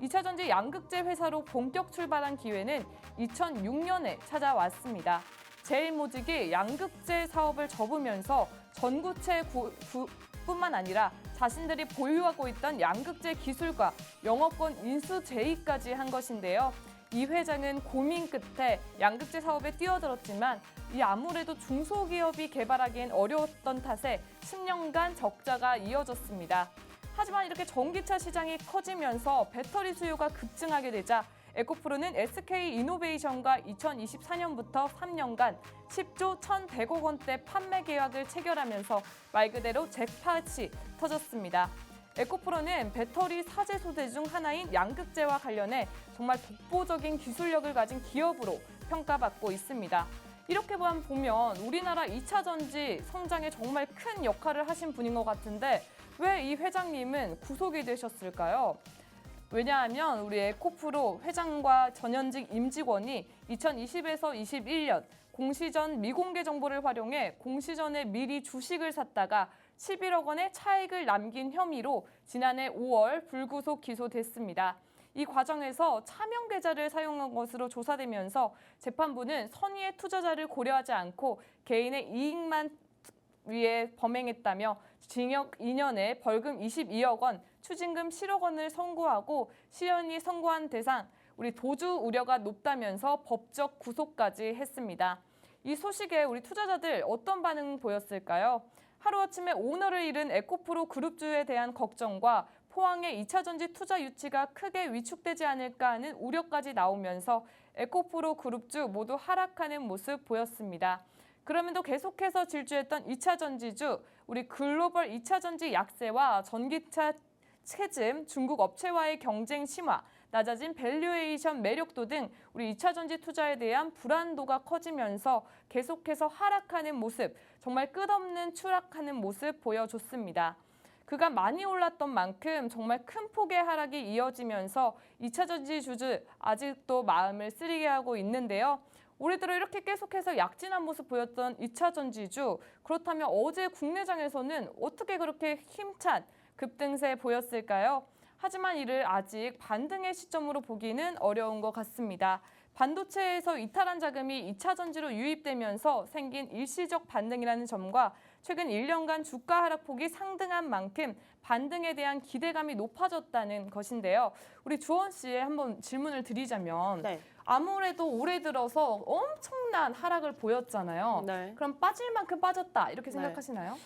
2차 전지 양극재 회사로 본격 출발한 기회는 2006년에 찾아왔습니다. 제일모직이 양극재 사업을 접으면서 전구체 뿐만 아니라 자신들이 보유하고 있던 양극재 기술과 영업권 인수 제의까지 한 것인데요. 이 회장은 고민 끝에 양극재 사업에 뛰어들었지만 이 아무래도 중소기업이 개발하기엔 어려웠던 탓에 10년간 적자가 이어졌습니다. 하지만 이렇게 전기차 시장이 커지면서 배터리 수요가 급증하게 되자 에코프로는 SK이노베이션과 2024년부터 3년간 10조 1,100억 원대 판매 계약을 체결하면서 말 그대로 잭팟이 터졌습니다. 에코프로는 배터리 사제 소재 중 하나인 양극재와 관련해 정말 독보적인 기술력을 가진 기업으로 평가받고 있습니다. 이렇게 보면 우리나라 2차 전지 성장에 정말 큰 역할을 하신 분인 것 같은데 왜 이 회장님은 구속이 되셨을까요? 왜냐하면 우리 에코프로 회장과 전현직 임직원이 2020에서 21년 공시전 미공개 정보를 활용해 공시전에 미리 주식을 샀다가 11억 원의 차익을 남긴 혐의로 지난해 5월 불구속 기소됐습니다. 이 과정에서 차명 계좌를 사용한 것으로 조사되면서 재판부는 선의의 투자자를 고려하지 않고 개인의 이익만 위해 범행했다며 징역 2년에 벌금 22억 원, 추징금 7억 원을 선고하고 시연이 선고한 대상 우리 도주 우려가 높다면서 법적 구속까지 했습니다. 이 소식에 우리 투자자들 어떤 반응 보였을까요? 하루아침에 오너를 잃은 에코프로 그룹주에 대한 걱정과 포항의 2차전지 투자 유치가 크게 위축되지 않을까 하는 우려까지 나오면서 에코프로 그룹주 모두 하락하는 모습 보였습니다. 그러면도 계속해서 질주했던 2차전지주, 우리 글로벌 2차전지 약세와 전기차 채즘, 중국 업체와의 경쟁 심화, 낮아진 밸류에이션 매력도 등 우리 2차전지 투자에 대한 불안도가 커지면서 계속해서 하락하는 모습, 정말 끝없는 추락하는 모습 보여줬습니다. 그간 많이 올랐던 만큼 정말 큰 폭의 하락이 이어지면서 2차전지 주주 아직도 마음을 쓰리게 하고 있는데요. 올해 들어 이렇게 계속해서 약진한 모습 보였던 2차전지주, 그렇다면 어제 국내장에서는 어떻게 그렇게 힘찬 급등세 보였을까요? 하지만 이를 아직 반등의 시점으로 보기는 어려운 것 같습니다. 반도체에서 이탈한 자금이 2차전지로 유입되면서 생긴 일시적 반등이라는 점과 최근 1년간 주가 하락폭이 상등한 만큼 반등에 대한 기대감이 높아졌다는 것인데요. 우리 주원 씨에 한번 질문을 드리자면
네.
아무래도 올해 들어서 엄청난 하락을 보였잖아요.
네.
그럼 빠질 만큼 빠졌다 이렇게 생각하시나요?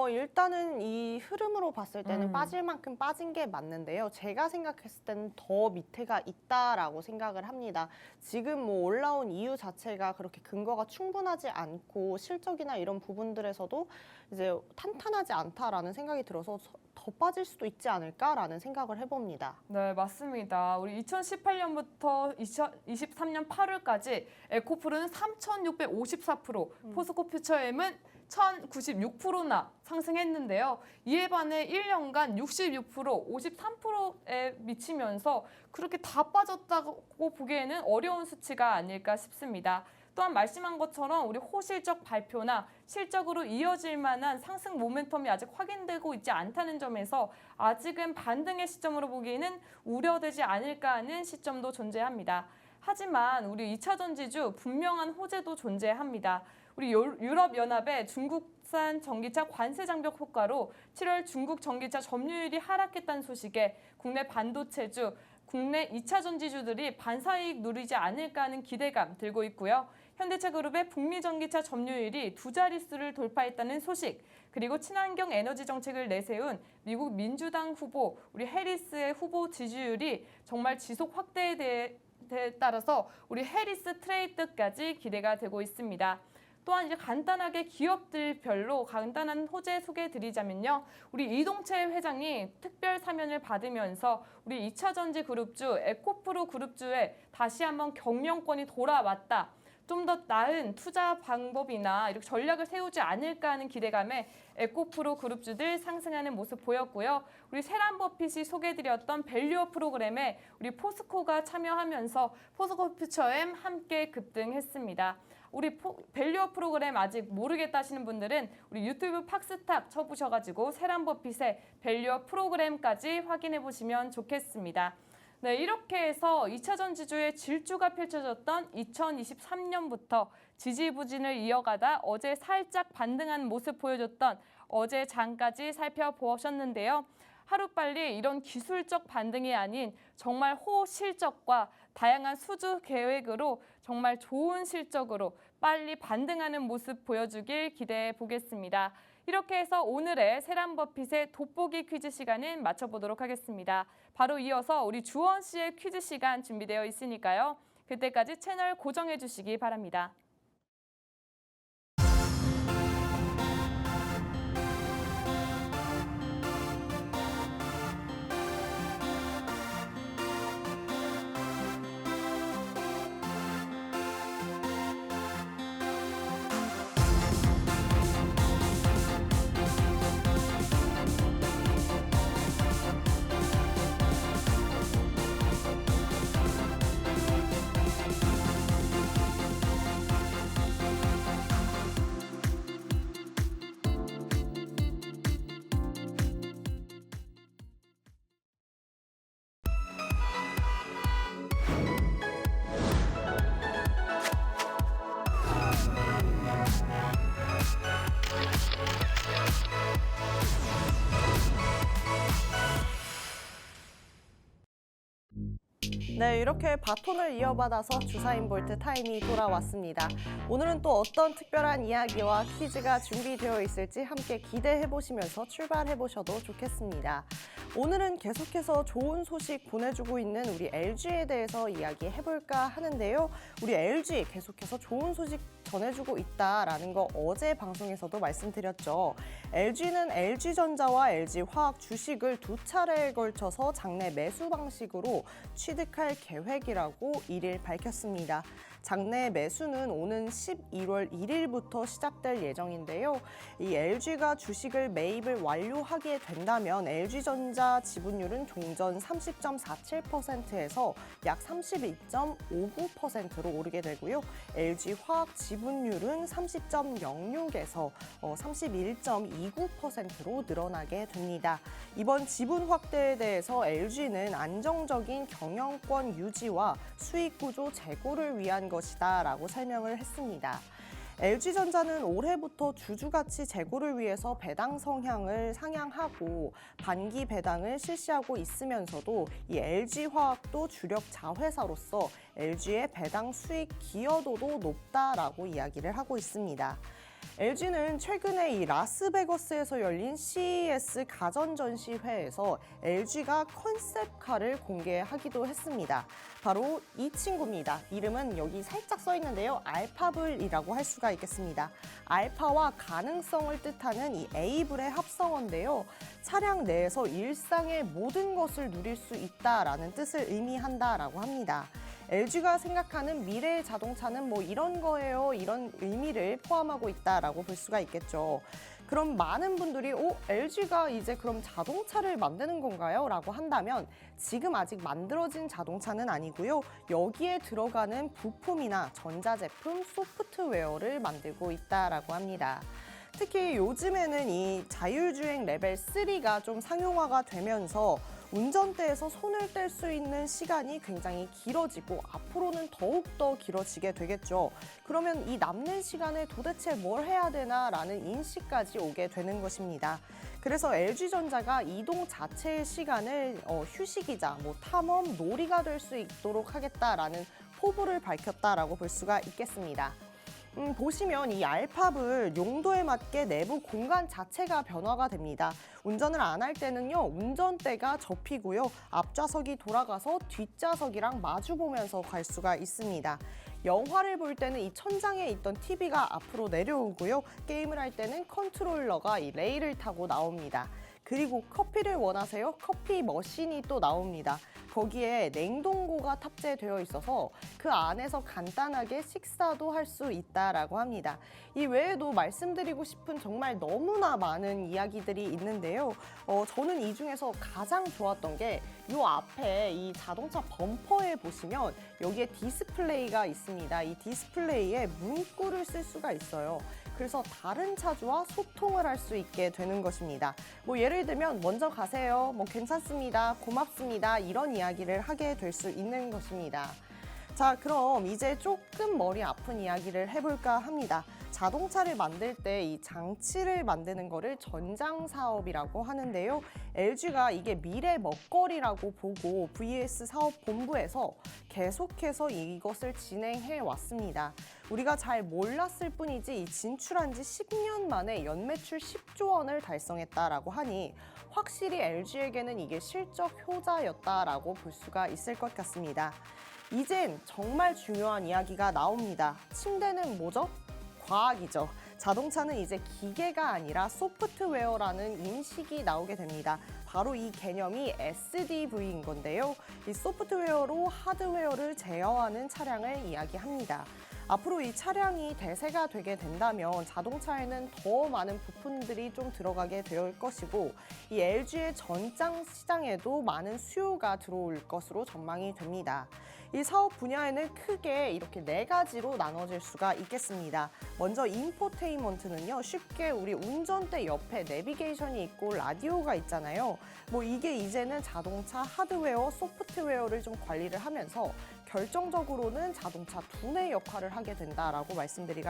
일단은 이 흐름으로 봤을 때는 빠질 만큼 빠진 게 맞는데요. 제가 생각했을 때는 더 밑에가 있다라고 생각을 합니다. 지금 뭐 올라온 이유 자체가 그렇게 근거가 충분하지 않고 실적이나 이런 부분들에서도 이제 탄탄하지 않다라는 생각이 들어서 더 빠질 수도 있지 않을까라는 생각을 해봅니다.
네, 맞습니다. 우리 2018년부터 2023년 8월까지 에코프로는 3,654%, 포스코 퓨처엠은 1,096%나 상승했는데요. 이에 반해 1년간 66%, 53%에 미치면서 그렇게 다 빠졌다고 보기에는 어려운 수치가 아닐까 싶습니다. 또한 말씀한 것처럼 우리 호실적 발표나 실적으로 이어질 만한 상승 모멘텀이 아직 확인되고 있지 않다는 점에서 아직은 반등의 시점으로 보기에는 우려되지 않을까 하는 시점도 존재합니다. 하지만 우리 2차전지주 분명한 호재도 존재합니다. 우리 유럽연합의 중국산 전기차 관세 장벽 효과로 7월 중국 전기차 점유율이 하락했다는 소식에 국내 반도체주, 국내 2차전지주들이 반사이익 누리지 않을까 하는 기대감 들고 있고요. 현대차그룹의 북미 전기차 점유율이 두 자릿수를 돌파했다는 소식, 그리고 친환경 에너지 정책을 내세운 미국 민주당 후보, 우리 해리스의 후보 지지율이 정말 지속 확대에 따라서 우리 해리스 트레이드까지 기대가 되고 있습니다. 또한 이제 간단하게 기업들별로 간단한 호재 소개해드리자면요. 우리 이동채 회장이 특별 사면을 받으면서 우리 2차전지 그룹주 에코프로 그룹주에 다시 한번 경영권이 돌아왔다. 좀 더 나은 투자 방법이나 이렇게 전략을 세우지 않을까 하는 기대감에 에코프로 그룹주들 상승하는 모습 보였고요. 우리 세란 버핏이 소개해드렸던 밸류어 프로그램에 우리 포스코가 참여하면서 포스코 퓨처엠 함께 급등했습니다. 우리 밸류어 프로그램 아직 모르겠다 하시는 분들은 우리 유튜브 팍스탁 쳐보셔가지고 세란 버핏의 밸류어 프로그램까지 확인해 보시면 좋겠습니다. 네, 이렇게 해서 2차전지주의 질주가 펼쳐졌던 2023년부터 지지부진을 이어가다 어제 살짝 반등한 모습 보여줬던 어제 장까지 살펴보셨는데요. 하루빨리 이런 기술적 반등이 아닌 정말 호실적과 다양한 수주 계획으로 정말 좋은 실적으로 빨리 반등하는 모습 보여주길 기대해 보겠습니다. 이렇게 해서 오늘의 세란 버핏의 돋보기 퀴즈 시간은 마쳐보도록 하겠습니다. 바로 이어서 우리 주원 씨의 퀴즈 시간 준비되어 있으니까요. 그때까지 채널 고정해 주시기 바랍니다.
네, 이렇게 바톤을 이어받아서 주사인 볼트 타임이 돌아왔습니다. 오늘은 또 어떤 특별한 이야기와 퀴즈가 준비되어 있을지 함께 기대해 보시면서 출발해 보셔도 좋겠습니다. 오늘은 계속해서 좋은 소식 보내주고 있는 우리 LG에 대해서 이야기해 볼까 하는데요. 우리 LG 계속해서 좋은 소식 전해주고 있다라는 거 어제 방송에서도 말씀드렸죠. LG는 LG전자와 LG화학 주식을 두 차례에 걸쳐서 장내 매수 방식으로 취득할 계획이라고 1일 밝혔습니다. 장내 매수는 오는 11월 1일부터 시작될 예정인데요. 이 LG가 주식을 매입을 완료하게 된다면 LG전자 지분율은 종전 30.47%에서 약 32.59%로 오르게 되고요. LG화학 지분율은 30.06에서 31.29%로 늘어나게 됩니다. 이번 지분 확대에 대해서 LG는 안정적인 경영권 유지와 수익 구조 제고를 위한 것이다라고 설명을 했습니다. LG전자는 올해부터 주주가치 제고를 위해서 배당 성향을 상향하고 반기 배당을 실시하고 있으면서도 이 LG화학도 주력 자회사로서 LG의 배당 수익 기여도도 높다라고 이야기를 하고 있습니다. LG는 최근에 이 라스베거스에서 열린 CES 가전전시회에서 LG가 컨셉카를 공개하기도 했습니다. 바로 이 친구입니다. 이름은 여기 살짝 써 있는데요. 알파블이라고 할 수가 있겠습니다. 알파와 가능성을 뜻하는 이 에이블의 합성어인데요. 차량 내에서 일상의 모든 것을 누릴 수 있다라는 뜻을 의미한다라고 합니다. LG가 생각하는 미래의 자동차는 뭐 이런 거예요. 이런 의미를 포함하고 있다라고 볼 수가 있겠죠. 그럼 많은 분들이 LG가 이제 그럼 자동차를 만드는 건가요? 라고 한다면 지금 아직 만들어진 자동차는 아니고요. 여기에 들어가는 부품이나 전자제품, 소프트웨어를 만들고 있다라고 합니다. 특히 요즘에는 이 자율주행 레벨 3가 좀 상용화가 되면서 운전대에서 손을 뗄 수 있는 시간이 굉장히 길어지고 앞으로는 더욱더 길어지게 되겠죠. 그러면 이 남는 시간에 도대체 뭘 해야 되나라는 인식까지 오게 되는 것입니다. 그래서 LG전자가 이동 자체의 시간을 휴식이자 탐험, 놀이가 될 수 있도록 하겠다라는 포부를 밝혔다라고 볼 수가 있겠습니다. 보시면 이 알파블 용도에 맞게 내부 공간 자체가 변화가 됩니다. 운전을 안 할 때는요, 운전대가 접히고요, 앞좌석이 돌아가서 뒷좌석이랑 마주 보면서 갈 수가 있습니다. 영화를 볼 때는 이 천장에 있던 TV가 앞으로 내려오고요, 게임을 할 때는 컨트롤러가 이 레일을 타고 나옵니다. 그리고 커피를 원하세요? 커피 머신이 또 나옵니다. 거기에 냉동고가 탑재되어 있어서 그 안에서 간단하게 식사도 할 수 있다라고 합니다. 이 외에도 말씀드리고 싶은 정말 너무나 많은 이야기들이 있는데요. 저는 이 중에서 가장 좋았던 게 이 앞에 이 자동차 범퍼에 보시면 여기에 디스플레이가 있습니다. 이 디스플레이에 문구를 쓸 수가 있어요. 그래서 다른 차주와 소통을 할 수 있게 되는 것입니다. 예를 들면 먼저 가세요, 괜찮습니다, 고맙습니다, 이런 이야기를 하게 될 수 있는 것입니다. 자, 그럼 이제 조금 머리 아픈 이야기를 해볼까 합니다. 자동차를 만들 때 이 장치를 만드는 거를 전장 사업이라고 하는데요. LG가 이게 미래 먹거리라고 보고 VS 사업본부에서 계속해서 이것을 진행해 왔습니다. 우리가 잘 몰랐을 뿐이지 진출한 지 10년 만에 연매출 10조 원을 달성했다라고 하니 확실히 LG에게는 이게 실적 효자였다라고 볼 수가 있을 것 같습니다. 이젠 정말 중요한 이야기가 나옵니다. 침대는 뭐죠? 과학이죠. 자동차는 이제 기계가 아니라 소프트웨어라는 인식이 나오게 됩니다. 바로 이 개념이 SDV인 건데요. 이 소프트웨어로 하드웨어를 제어하는 차량을 이야기합니다. 앞으로 이 차량이 대세가 되게 된다면 자동차에는 더 많은 부품들이 좀 들어가게 될 것이고 이 LG의 전장 시장에도 많은 수요가 들어올 것으로 전망이 됩니다. 이 사업 분야에는 크게 이렇게 4가지로 나눠질 수가 있겠습니다. 먼저 인포테인먼트는요, 쉽게 우리 운전대 옆에 내비게이션이 있고 라디오가 있잖아요. 이게 이제는 자동차 하드웨어, 소프트웨어를 좀 관리를 하면서 결정적으로는 자동차 두뇌 역할을 하게 된다라고 말씀드릴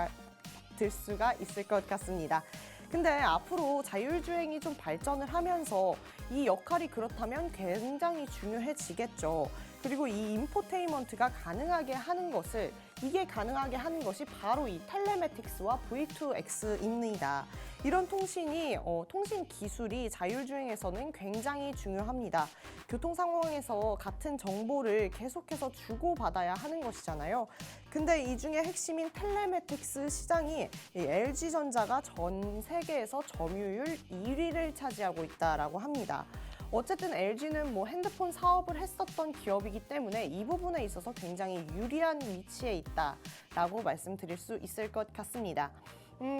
수가 있을 것 같습니다. 근데 앞으로 자율주행이 좀 발전을 하면서 이 역할이 그렇다면 굉장히 중요해지겠죠. 그리고 이 인포테인먼트가 가능하게 하는 것을 이게 가능하게 하는 것이 바로 이 텔레매틱스와 V2X입니다. 이런 통신 기술이 자율주행에서는 굉장히 중요합니다. 교통 상황에서 같은 정보를 계속해서 주고받아야 하는 것이잖아요. 근데 이 중에 핵심인 텔레매틱스 시장이 이 LG전자가 전 세계에서 점유율 1위를 차지하고 있다라고 합니다. 어쨌든 LG는 핸드폰 사업을 했었던 기업이기 때문에 이 부분에 있어서 굉장히 유리한 위치에 있다라고 말씀드릴 수 있을 것 같습니다.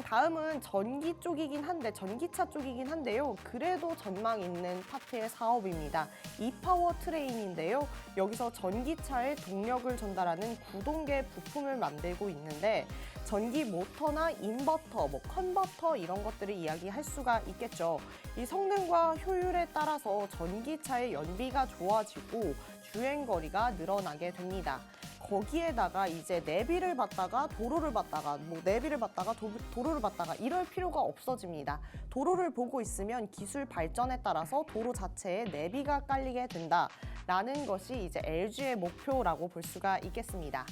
다음은 전기차 쪽이긴 한데요. 그래도 전망 있는 파트의 사업입니다. 이파워 트레인인데요. 여기서 전기차에 동력을 전달하는 구동계 부품을 만들고 있는데 전기 모터나 인버터, 컨버터 이런 것들을 이야기할 수가 있겠죠. 이 성능과 효율에 따라서 전기차의 연비가 좋아지고 주행거리가 늘어나게 됩니다. 거기에다가 이제 내비를 받다가 도로를 받다가 내비를 받다가 도로를 받다가 이럴 필요가 없어집니다. 도로를 보고 있으면 기술 발전에 따라서 도로 자체에 내비가 깔리게 된다라는 것이 이제 LG의 목표라고 볼 수가 있겠습니다.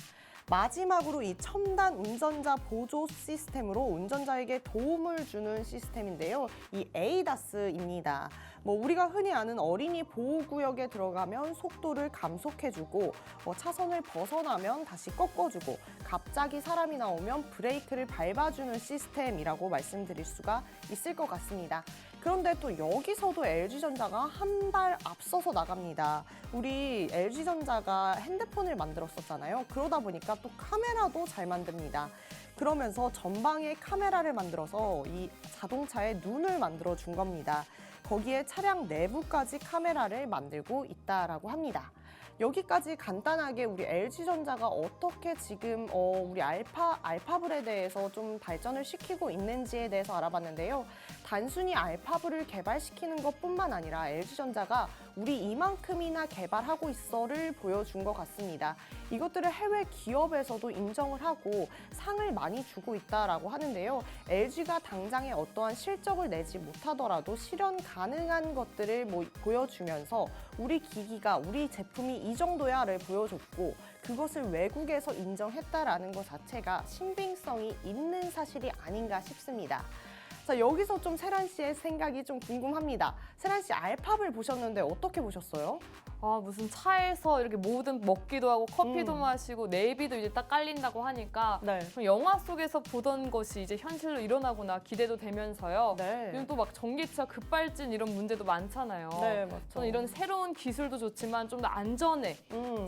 마지막으로 이 첨단 운전자 보조 시스템으로 운전자에게 도움을 주는 시스템인데요. 이 ADAS입니다. 우리가 흔히 아는 어린이 보호구역에 들어가면 속도를 감속해주고 차선을 벗어나면 다시 꺾어주고 갑자기 사람이 나오면 브레이크를 밟아주는 시스템이라고 말씀드릴 수가 있을 것 같습니다. 그런데 또 여기서도 LG전자가 한 발 앞서서 나갑니다. 우리 LG전자가 핸드폰을 만들었었잖아요. 그러다 보니까 또 카메라도 잘 만듭니다. 그러면서 전방에 카메라를 만들어서 이 자동차에 눈을 만들어 준 겁니다. 거기에 차량 내부까지 카메라를 만들고 있다라고 합니다. 여기까지 간단하게 우리 LG전자가 어떻게 지금 우리 알파불에 대해서 좀 발전을 시키고 있는지에 대해서 알아봤는데요. 단순히 알파불을 개발시키는 것뿐만 아니라 LG전자가 우리 이만큼이나 개발하고 있어를 보여준 것 같습니다. 이것들을 해외 기업에서도 인정을 하고 상을 많이 주고 있다라고 하는데요. LG가 당장에 어떠한 실적을 내지 못하더라도 실현 가능한 것들을 보여주면서 우리 기기가 우리 제품이 이 정도야를 보여줬고 그것을 외국에서 인정했다라는 것 자체가 신빙성이 있는 사실이 아닌가 싶습니다. 자, 여기서 좀 세란 씨의 생각이 좀 궁금합니다. 세란 씨 알파불 보셨는데 어떻게 보셨어요?
무슨 차에서 이렇게 뭐든 먹기도 하고 커피도 마시고 내비도 이제 딱 깔린다고 하니까
네.
영화 속에서 보던 것이 이제 현실로 일어나구나 기대도 되면서요.
네.
요즘 또 막 전기차 급발진 이런 문제도 많잖아요.
네, 맞죠.
저는 이런 새로운 기술도 좋지만 좀 더 안전에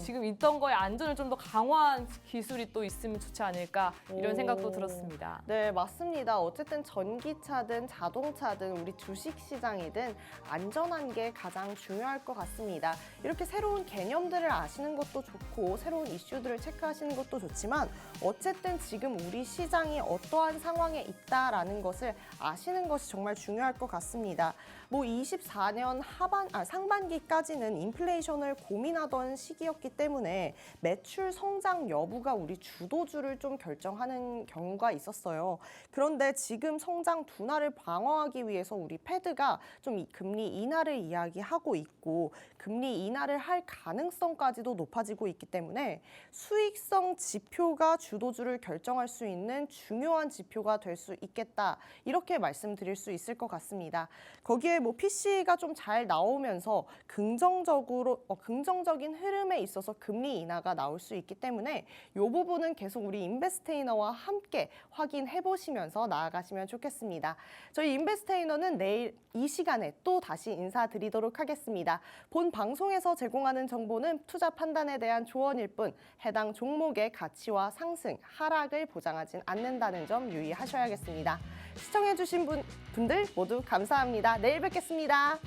지금 있던 거에 안전을 좀 더 강화한 기술이 또 있으면 좋지 않을까 이런 생각도 들었습니다.
네, 맞습니다. 어쨌든 전기차든 자동차든 우리 주식시장이든 안전한 게 가장 중요할 것 같습니다. 이렇게 새로운 개념들을 아시는 것도 좋고 새로운 이슈들을 체크하시는 것도 좋지만 어쨌든 지금 우리 시장이 어떠한 상황에 있다라는 것을 아시는 것이 정말 중요할 것 같습니다. 24년 상반기까지는 인플레이션을 고민하던 시기였기 때문에 매출 성장 여부가 우리 주도주를 좀 결정하는 경우가 있었어요. 그런데 지금 성장 둔화를 방어하기 위해서 우리 패드가 좀 금리 인하를 이야기하고 있고 금리 인하를 할 가능성까지도 높아지고 있기 때문에 수익성 지표가 주도주를 결정할 수 있는 중요한 지표가 될 수 있겠다. 이렇게 말씀드릴 수 있을 것 같습니다. 거기에 PC가 좀 잘 나오면서 긍정적인 흐름에 있어서 금리 인하가 나올 수 있기 때문에 이 부분은 계속 우리 인베스테이너와 함께 확인해 보시면서 나아가시면 좋겠습니다. 저희 인베스테이너는 내일 이 시간에 또 다시 인사드리도록 하겠습니다. 본 방송에서 제공하는 정보는 투자 판단에 대한 조언일 뿐 해당 종목의 가치와 상승, 하락을 보장하진 않는다는 점 유의하셔야겠습니다. 시청해주신 분들 모두 감사합니다. 내일 뵙겠습니다.